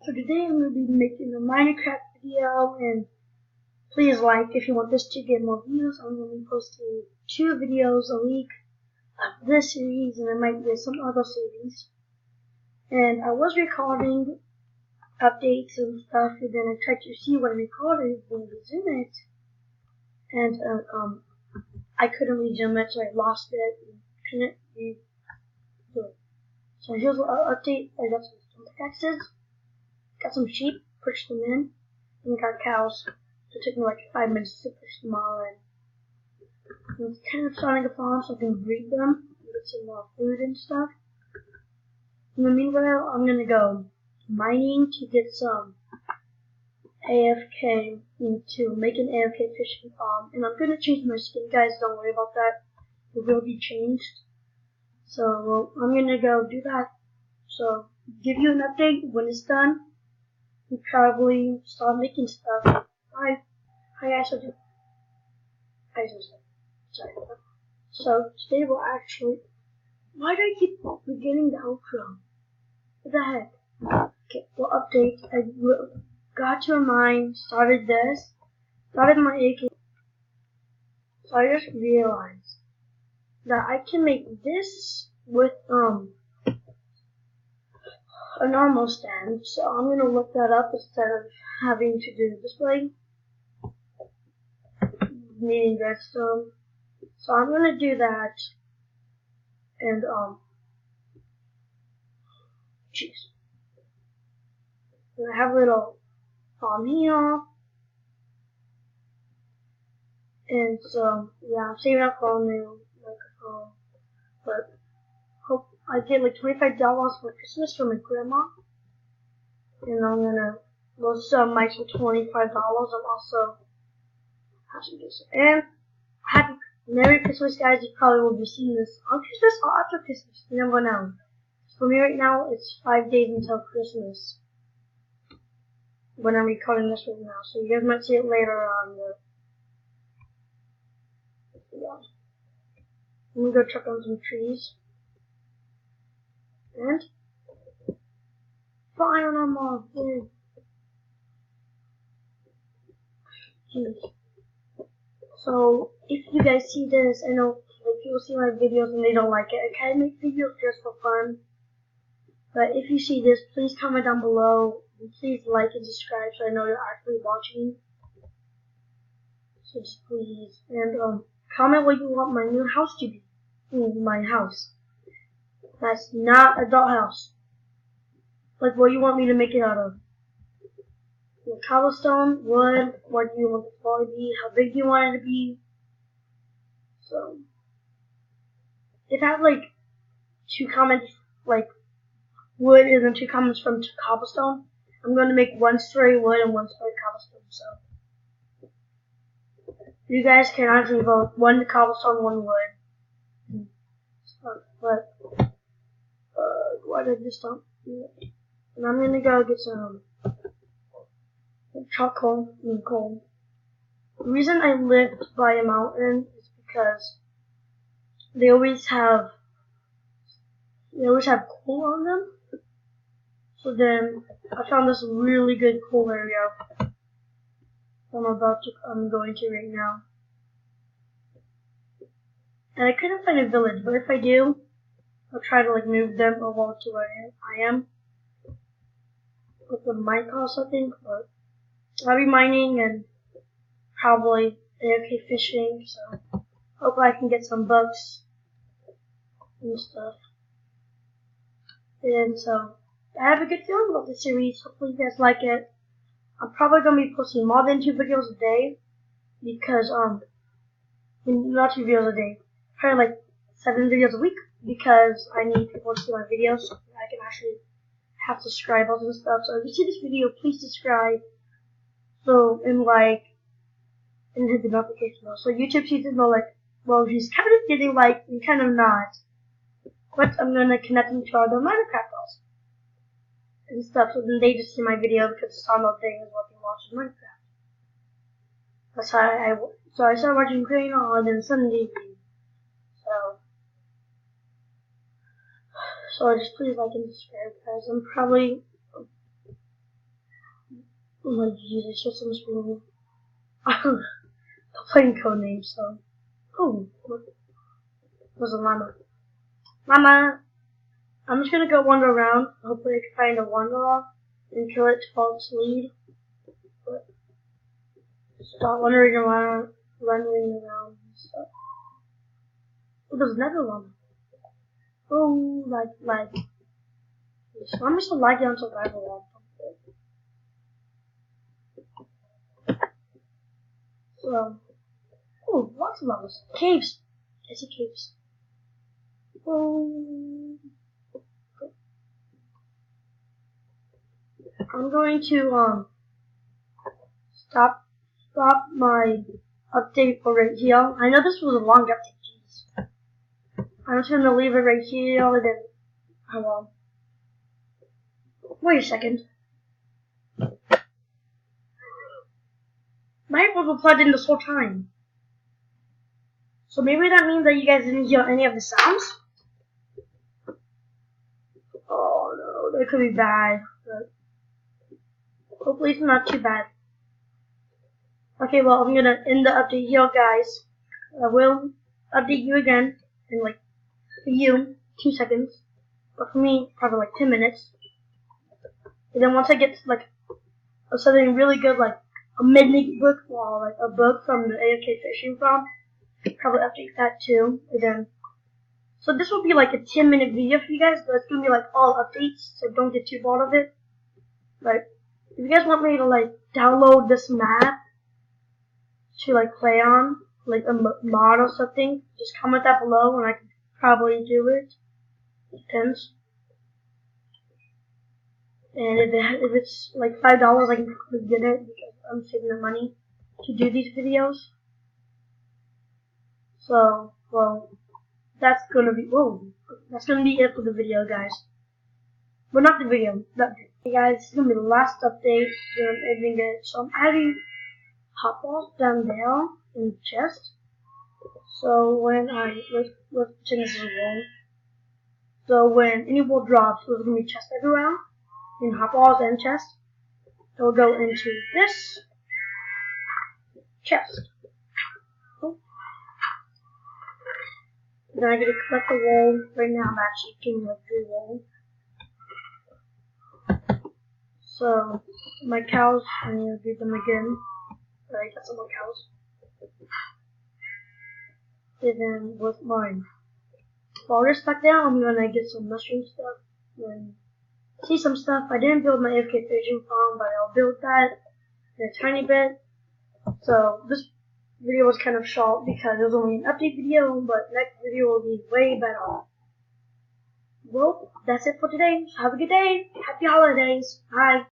So today I'm going to be making a Minecraft video, and please like if you want this to get more views. I'm going to be posting 2 videos a week of this series, and there might be some other series. And I was recording updates and stuff, and then I tried to see what I recorded and resume it, and I couldn't resume it, so I lost it and couldn't redo it. So here's an update. I got some pickaxes. Got some sheep, pushed them in, and got cows. So it took me like 5 minutes to push them all in. And it's kind of starting a farm so I can breed them and get some more food and stuff. In the meanwhile, I'm gonna go mining to get some AFK to make an AFK fishing farm. And I'm gonna change my skin, guys, don't worry about that. It will be changed. So I'm gonna go do that. So give you an update when it's done. We probably start making stuff. Hi guys, sorry. So today we'll actually. Why do I keep beginning the outro? What the heck? Okay, we'll update. I got to a mine, started my AK. So I just realized that I can make this with a normal stand, so I'm gonna look that up instead of having to do the display, needing redstone. So I'm gonna do that, and jeez, I have a little farm here, and so yeah, I'm saving up for a new microphone, but hope I get like $25 for Christmas from my grandma. And I'm gonna those mics for $25. I'm also having this. And happy Merry Christmas, guys. You probably will be seeing this on Christmas or after Christmas. You never know. For me right now, it's 5 days until Christmas when I'm recording this right now. So you guys might see it later on. Yeah. I'm gonna go check on some trees. And fire them all. Jeez. So if you guys see this, I know like people see my videos and they don't like it. I kind of make videos just for fun. But if you see this, please comment down below. And please like and subscribe so I know you're actually watching. So just please. And comment what you want my new house to be. My house. That's not a dollhouse. Like what you want me to make it out of. Cobblestone, wood, what do you want the floor to be, how big do you want it to be. So, if I have like 2 comments, like wood, and then 2 comments from cobblestone, I'm going to make 1 story wood and 1 story cobblestone. So, you guys can actually vote 1 cobblestone, 1 wood. But, why did I just stop? And I'm going to go get some charcoal and coal. The reason I lived by a mountain is because they always have coal on them. So then I found this really good coal area I'm going to right now. And I couldn't find a village, but if I do, I'll try to like move them over to where I am. With the mine cost, I think, but I'll be mining and probably AFK fishing, so hopefully I can get some bugs and stuff. And so I have a good feeling about this series. Hopefully you guys like it. I'm probably gonna be posting more than 2 videos a day because not 2 videos a day, probably like 7 videos a week because I need people to see my videos so I can actually have subscribers and stuff. So if you see this video, please subscribe. So and like and hit the notification bell. So YouTube sees it know like, well, he's kind of getting like and kind of not. But I'm gonna connect them to other Minecraft dolls and stuff, so then they just see my video because it's on those things what they watch in Minecraft. That's how I started watching Crane on then Sunday. So just please like and subscribe, guys. I'm probably Oh my Jesus, it's just so much being. I'm playing Codename, so. Oh, what was a llama? Llama! I'm just gonna go wander around. Hopefully I can find a Wanderer and kill it to follow its lead. But stop wandering around, running around and stuff. Oh, there's another one. Oh, like. So I'm just laggy on survival. So, oh, lots of levels. Caves. I see caves. Oh. I'm going to stop my update for right here. I know this was a long update, jeez. I'm just gonna leave it right here and then hold on. Wait a second. My headphones were plugged in this whole time. So maybe that means that you guys didn't hear any of the sounds? Oh no, that could be bad. But hopefully it's not too bad. Okay, well I'm gonna end the update here, guys. I will update you again in like, for you, 2 seconds. But for me, probably like 10 minutes. And then once I get to like something really good, like a midnight book or like a book from the AFK Fishing Farm, probably update that too. And then, so this will be like a 10-minute video for you guys, but it's gonna be like all updates, so don't get too bored of it. Like, if you guys want me to like download this map to like play on, like a mod or something, just comment that below and I can probably do it. Depends. And if it's like $5, I can probably get it because I'm saving the money to do these videos. So, well, that's gonna be it for the video, guys. Well, not the video, the update. Hey guys, this is gonna be the last update. I'm ending it. So I'm adding hot balls down there in the chest. So when let's pretend this is a wall. So when any wall drops, there's gonna be chests everywhere, in hot balls and chests. It'll go into this chest. Then I gotta collect the wool. Right now I'm actually getting like 3 wool. So my cows, I need to feed them again. But I got some more cows. And then with mine. While we're stuck down, I'm gonna get some mushroom stuff and see some stuff. I didn't build my AFK Fishing Farm, but I'll build that in a tiny bit. So this video was kind of short because it was only an update video, but next video will be way better. Well, that's it for today. Have a good day. Happy holidays. Bye.